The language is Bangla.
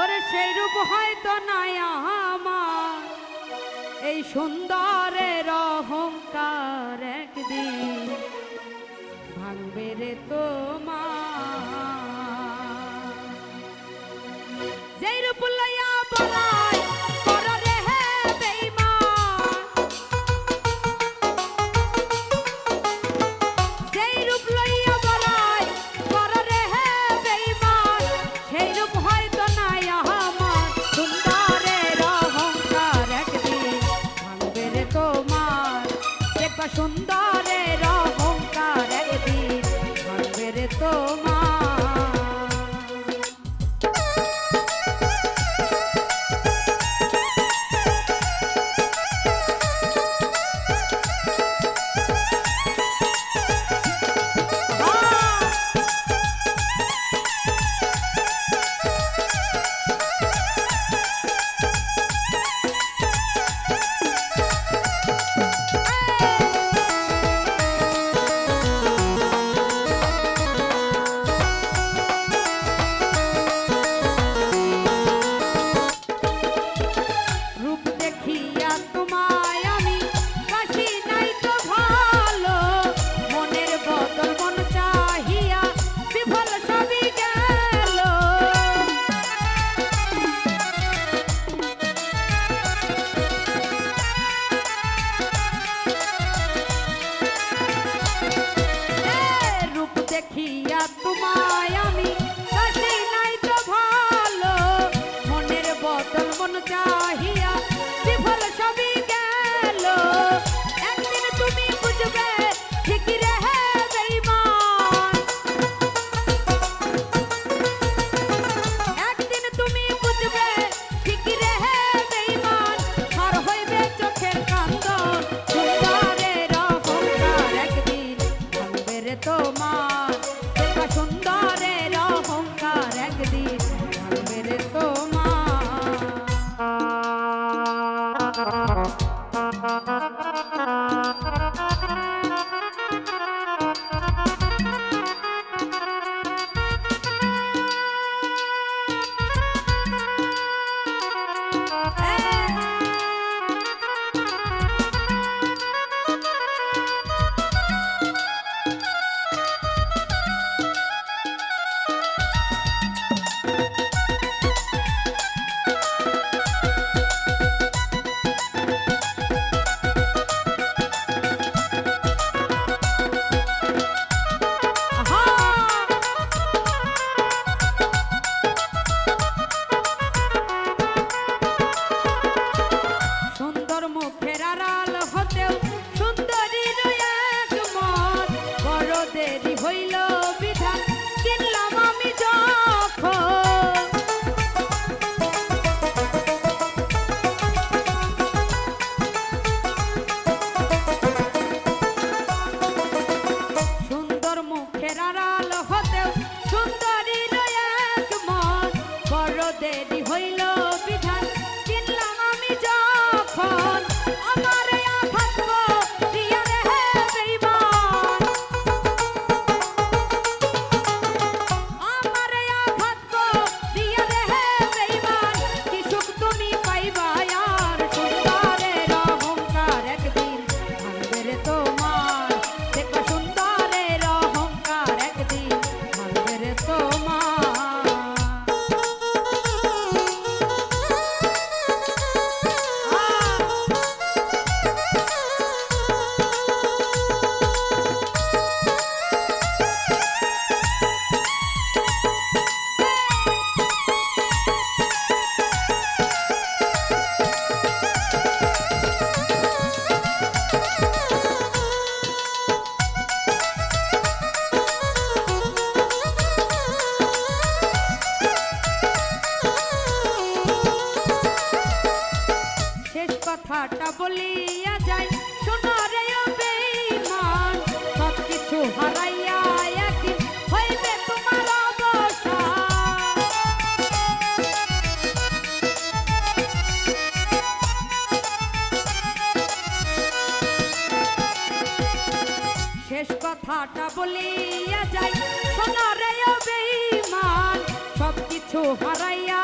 ওরে সেই রূপ হয়তো নাই আমার, এই সুন্দরের অহংকার একদিন ভাঙবে রে তোমার। যেই রূপ লইয়া বলাই করো রে হে বেঈমান, যেই রূপ লইয়া বলাই করো রে হে বেঈমান, সেই রূপ হয়তো নাই আমার, সুন্দরের অহংকার একদিন ভাঙবে রে তোমার। দেখবা সুন্দরের অহংকার একদিন ভাঙবে রে তোমার। দেখিয়া তোমায় আমি কাছে নাই তো ভালো, মনের বদল মন চাহিয়া বিফল সবই গেল। একদিন তুমি বুঝবে ঠিকই রে বেঈমান, একদিন তুমি বুঝবে ঠিকই রে বেঈমান, আর হইবে চোখের কান্দন, সুন্দরের অহংকার একদিন ভাঙবে রে তোমার। সুন্দরের অহংকার একদিন ভাঙবে রে তোমার। দেরি হইল বিধান চিনলাম আমি যখন, আমার আঘাত করিয়া রে বেঈমান, আমার আঘাত করিয়া রে বেঈমান, কি সুখ তুমি পাইবা আর, সুন্দরের অহংকার একদিন ভাঙবে রে তোমার। দেখবা সুন্দরের অহংকার একদিন ভাঙবে রে তোমার। কথাটা বলিয়া যাই শোনো রে বেঈমান, সব কিছু হারাইয়া একদিন হইবে তোমার অবসান। শেষ কথাটা বলিয়া যাই শোনো রে বেঈমান, সব কিছু হারাইয়া